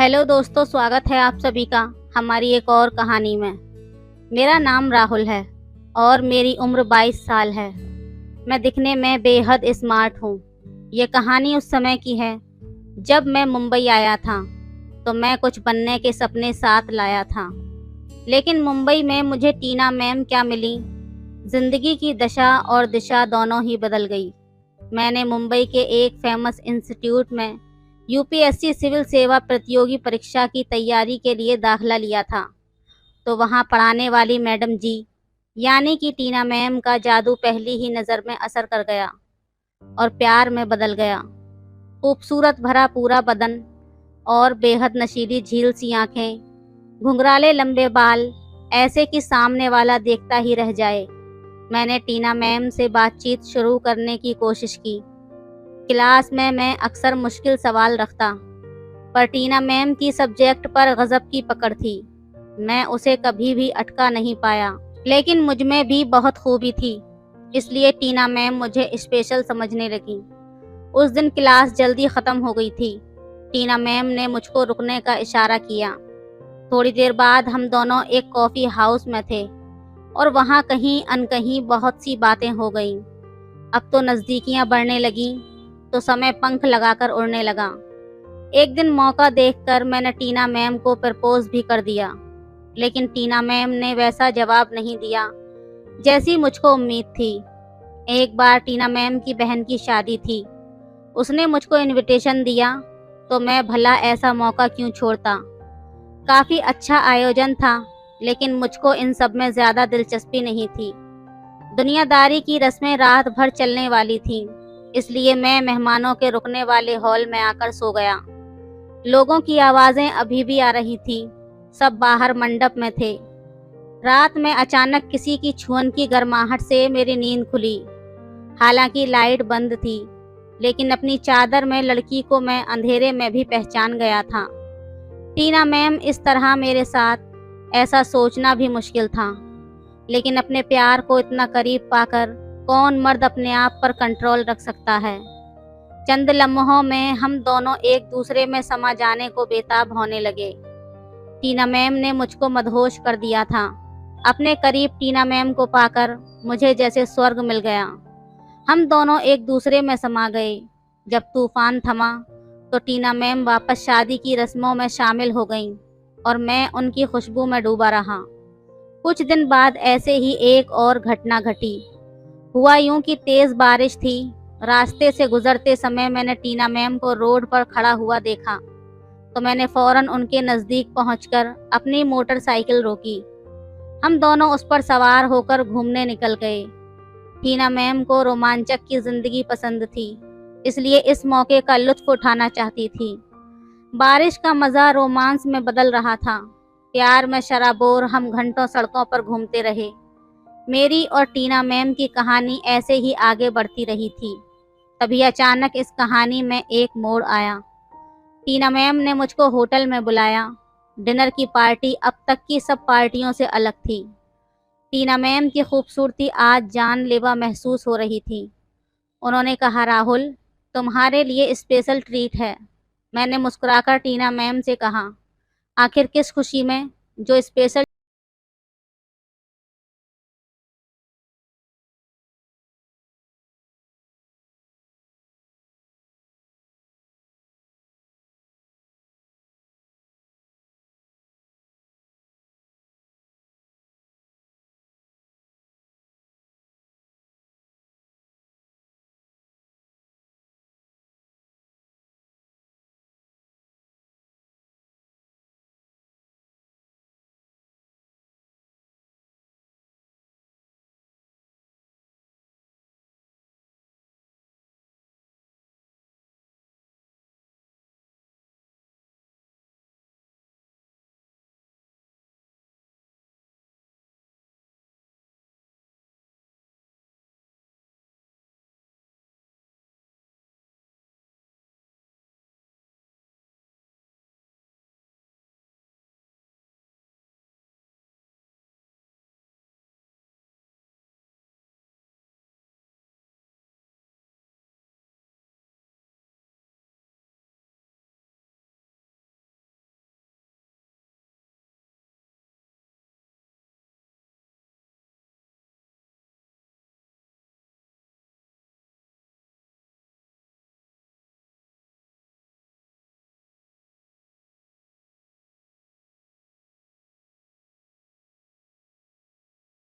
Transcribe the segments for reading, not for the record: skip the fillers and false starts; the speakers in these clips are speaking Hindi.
हेलो दोस्तों, स्वागत है आप सभी का हमारी एक और कहानी में। मेरा नाम राहुल है और मेरी उम्र 22 साल है। मैं दिखने में बेहद स्मार्ट हूँ। ये कहानी उस समय की है जब मैं मुंबई आया था, तो मैं कुछ बनने के सपने साथ लाया था। लेकिन मुंबई में मुझे टीना मैम क्या मिली, जिंदगी की दशा और दिशा दोनों ही बदल गई। मैंने मुंबई के एक फेमस इंस्टीट्यूट में यूपीएससी सिविल सेवा प्रतियोगी परीक्षा की तैयारी के लिए दाखिला लिया था। तो वहाँ पढ़ाने वाली मैडम जी यानी कि टीना मैम का जादू पहली ही नज़र में असर कर गया और प्यार में बदल गया। खूबसूरत भरा पूरा बदन और बेहद नशीली झील सी आंखें, घुंघराले लंबे बाल, ऐसे कि सामने वाला देखता ही रह जाए। मैंने टीना मैम से बातचीत शुरू करने की कोशिश की। क्लास में मैं अक्सर मुश्किल सवाल रखता, पर टीना मैम की सब्जेक्ट पर गजब की पकड़ थी। मैं उसे कभी भी अटका नहीं पाया। लेकिन मुझ में भी बहुत खूबी थी, इसलिए टीना मैम मुझे स्पेशल समझने लगी। उस दिन क्लास जल्दी ख़त्म हो गई थी। टीना मैम ने मुझको रुकने का इशारा किया। थोड़ी देर बाद हम दोनों एक कॉफ़ी हाउस में थे और वहाँ कहीं अनकहीं बहुत सी बातें हो गईं। अब तो नज़दीकियाँ बढ़ने लगीं, तो समय पंख लगाकर उड़ने लगा। एक दिन मौका देखकर मैंने टीना मैम को प्रपोज भी कर दिया, लेकिन टीना मैम ने वैसा जवाब नहीं दिया जैसी मुझको उम्मीद थी। एक बार टीना मैम की बहन की शादी थी। उसने मुझको इनविटेशन दिया, तो मैं भला ऐसा मौका क्यों छोड़ता। काफ़ी अच्छा आयोजन था, लेकिन मुझको इन सब में ज़्यादा दिलचस्पी नहीं थी। दुनियादारी की रस्में रात भर चलने वाली थीं, इसलिए मैं मेहमानों के रुकने वाले हॉल में आकर सो गया। लोगों की आवाज़ें अभी भी आ रही थीं, सब बाहर मंडप में थे। रात में अचानक किसी की छुअन की गर्माहट से मेरी नींद खुली। हालांकि लाइट बंद थी, लेकिन अपनी चादर में लड़की को मैं अंधेरे में भी पहचान गया था। टीना मैम इस तरह मेरे साथ, ऐसा सोचना भी मुश्किल था। लेकिन अपने प्यार को इतना करीब पाकर कौन मर्द अपने आप पर कंट्रोल रख सकता है। चंद लम्हों में हम दोनों एक दूसरे में समा जाने को बेताब होने लगे। टीना मैम ने मुझको मदहोश कर दिया था। अपने करीब टीना मैम को पाकर मुझे जैसे स्वर्ग मिल गया। हम दोनों एक दूसरे में समा गए। जब तूफान थमा, तो टीना मैम वापस शादी की रस्मों में शामिल हो गईं और मैं उनकी खुशबू में डूबा रहा। कुछ दिन बाद ऐसे ही एक और घटना घटी। हुआ यूं कि तेज बारिश थी। रास्ते से गुजरते समय मैंने टीना मैम को रोड पर खड़ा हुआ देखा, तो मैंने फौरन उनके नज़दीक पहुंचकर अपनी मोटरसाइकिल रोकी। हम दोनों उस पर सवार होकर घूमने निकल गए। टीना मैम को रोमांचक की जिंदगी पसंद थी, इसलिए इस मौके का लुत्फ उठाना चाहती थी। बारिश का मज़ा रोमांस में बदल रहा था। प्यार में शराबोर हम घंटों सड़कों पर घूमते रहे। मेरी और टीना मैम की कहानी ऐसे ही आगे बढ़ती रही थी। तभी अचानक इस कहानी में एक मोड़ आया। टीना मैम ने मुझको होटल में बुलाया। डिनर की पार्टी अब तक की सब पार्टियों से अलग थी। टीना मैम की खूबसूरती आज जानलेवा महसूस हो रही थी। उन्होंने कहा, राहुल, तुम्हारे लिए स्पेशल ट्रीट है। मैंने मुस्कुराकर टीना मैम से कहा, आखिर किस खुशी में, जो स्पेशल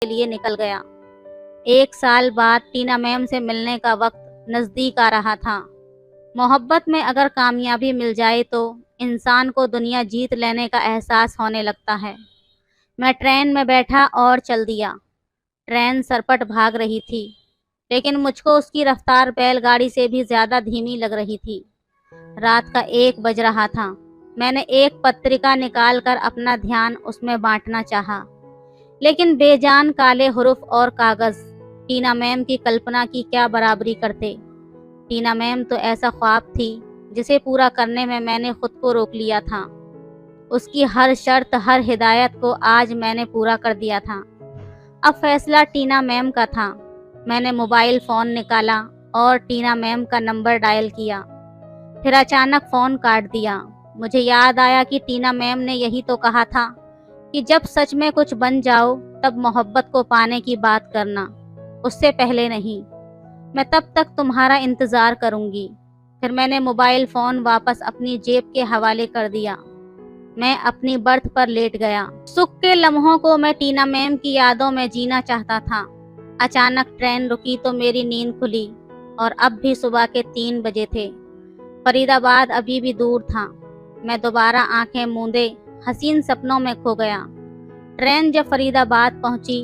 के लिए निकल गया। 1 साल बाद टीना मैम से मिलने का वक्त नज़दीक आ रहा था। मोहब्बत में अगर कामयाबी मिल जाए तो इंसान को दुनिया जीत लेने का एहसास होने लगता है। मैं ट्रेन में बैठा और चल दिया। ट्रेन सरपट भाग रही थी, लेकिन मुझको उसकी रफ्तार बैलगाड़ी से भी ज़्यादा धीमी लग रही थी। रात का 1 बज रहा था। मैंने एक पत्रिका निकालकर अपना ध्यान उसमें बांटना चाहा, लेकिन बेजान काले हुरूफ और कागज़ टीना मैम की कल्पना की क्या बराबरी करते। टीना मैम तो ऐसा ख्वाब थी जिसे पूरा करने में मैंने खुद को रोक लिया था। उसकी हर शर्त, हर हिदायत को आज मैंने पूरा कर दिया था। अब फैसला टीना मैम का था। मैंने मोबाइल फ़ोन निकाला और टीना मैम का नंबर डायल किया। फिर अचानक फ़ोन काट दिया। मुझे याद आया कि टीना मैम ने यही तो कहा था कि जब सच में कुछ बन जाओ तब मोहब्बत को पाने की बात करना, उससे पहले नहीं। मैं तब तक तुम्हारा इंतज़ार करूंगी। फिर मैंने मोबाइल फ़ोन वापस अपनी जेब के हवाले कर दिया। मैं अपनी बर्थ पर लेट गया। सुख के लम्हों को मैं टीना मैम की यादों में जीना चाहता था। अचानक ट्रेन रुकी तो मेरी नींद खुली और अब भी सुबह के 3 बजे थे। फरीदाबाद अभी भी दूर था। मैं दोबारा आंखें मूंदे हसीन सपनों में खो गया। ट्रेन जब फरीदाबाद पहुंची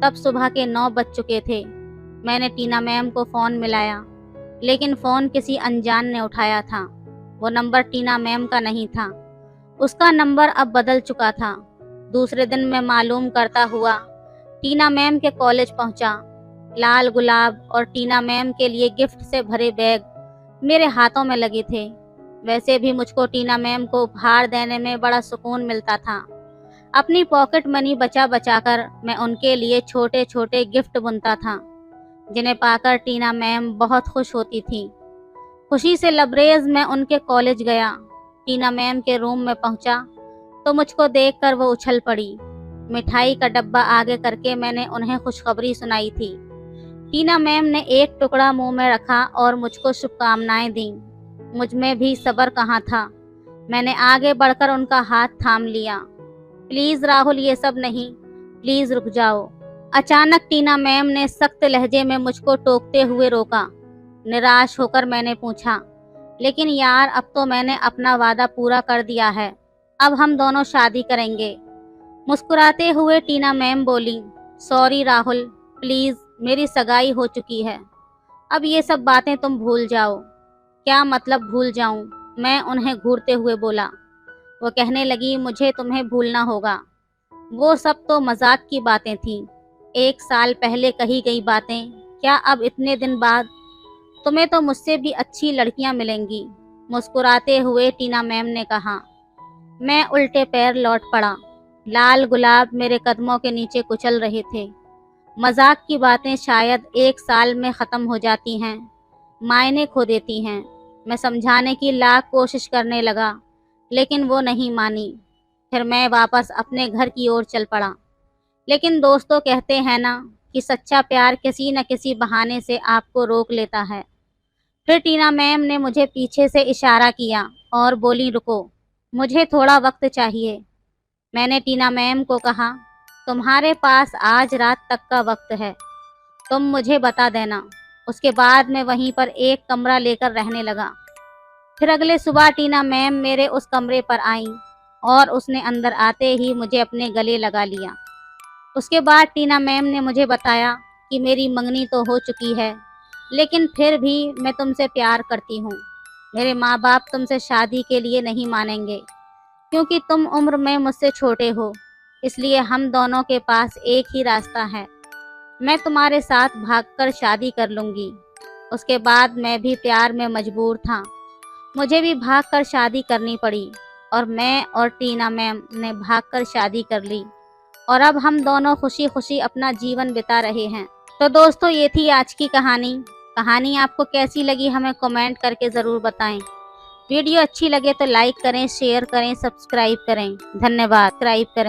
तब सुबह के 9 बज चुके थे। मैंने टीना मैम को फ़ोन मिलाया, लेकिन फ़ोन किसी अनजान ने उठाया था। वो नंबर टीना मैम का नहीं था। उसका नंबर अब बदल चुका था। दूसरे दिन मैं मालूम करता हुआ टीना मैम के कॉलेज पहुंचा। लाल गुलाब और टीना मैम के लिए गिफ्ट से भरे बैग मेरे हाथों में लगे थे। वैसे भी मुझको टीना मैम को उपहार देने में बड़ा सुकून मिलता था। अपनी पॉकेट मनी बचा बचाकर मैं उनके लिए छोटे छोटे गिफ्ट बुनता था, जिन्हें पाकर टीना मैम बहुत खुश होती थी। खुशी से लबरेज मैं उनके कॉलेज गया। टीना मैम के रूम में पहुंचा तो मुझको देखकर वो उछल पड़ी। मिठाई का डब्बा आगे करके मैंने उन्हें खुशखबरी सुनाई थी। टीना मैम ने एक टुकड़ा मुंह में रखा और मुझको शुभकामनाएं दी। मुझ में भी सब्र कहाँ था। मैंने आगे बढ़कर उनका हाथ थाम लिया। प्लीज़ राहुल, ये सब नहीं, प्लीज़ रुक जाओ। अचानक टीना मैम ने सख्त लहजे में मुझको टोकते हुए रोका। निराश होकर मैंने पूछा, लेकिन यार अब तो मैंने अपना वादा पूरा कर दिया है, अब हम दोनों शादी करेंगे। मुस्कुराते हुए टीना मैम बोली, सॉरी राहुल, प्लीज़, मेरी सगाई हो चुकी है, अब ये सब बातें तुम भूल जाओ। क्या मतलब भूल जाऊं? मैं उन्हें घूरते हुए बोला। वो कहने लगी, मुझे तुम्हें भूलना होगा। वो सब तो मजाक की बातें थीं। 1 साल पहले कही गई बातें क्या अब इतने दिन बाद? तुम्हें तो मुझसे भी अच्छी लड़कियां मिलेंगी, मुस्कुराते हुए टीना मैम ने कहा। मैं उल्टे पैर लौट पड़ा। लाल गुलाब मेरे कदमों के नीचे कुचल रहे थे। मजाक की बातें शायद 1 साल में ख़त्म हो जाती हैं, मायने खो देती हैं। मैं समझाने की लाख कोशिश करने लगा, लेकिन वो नहीं मानी। फिर मैं वापस अपने घर की ओर चल पड़ा। लेकिन दोस्तों कहते हैं ना कि सच्चा प्यार किसी न किसी बहाने से आपको रोक लेता है। फिर टीना मैम ने मुझे पीछे से इशारा किया और बोली, रुको, मुझे थोड़ा वक्त चाहिए। मैंने टीना मैम को कहा, तुम्हारे पास आज रात तक का वक्त है, तुम मुझे बता देना। उसके बाद मैं वहीं पर एक कमरा लेकर रहने लगा। फिर अगले सुबह टीना मैम मेरे उस कमरे पर आईं और उसने अंदर आते ही मुझे अपने गले लगा लिया। उसके बाद टीना मैम ने मुझे बताया कि मेरी मंगनी तो हो चुकी है, लेकिन फिर भी मैं तुमसे प्यार करती हूँ। मेरे माँ बाप तुमसे शादी के लिए नहीं मानेंगे, क्योंकि तुम उम्र में मुझसे छोटे हो। इसलिए हम दोनों के पास एक ही रास्ता है, मैं तुम्हारे साथ भागकर शादी कर लूँगी। उसके बाद मैं भी प्यार में मजबूर था, मुझे भी भागकर शादी करनी पड़ी और मैं और टीना मैम ने भागकर शादी कर ली और अब हम दोनों खुशी खुशी अपना जीवन बिता रहे हैं। तो दोस्तों, ये थी आज की कहानी आपको कैसी लगी हमें कमेंट करके ज़रूर बताएं। वीडियो अच्छी लगे तो लाइक करें, शेयर करें, सब्सक्राइब करें। धन्यवाद। सब्सक्राइब करें।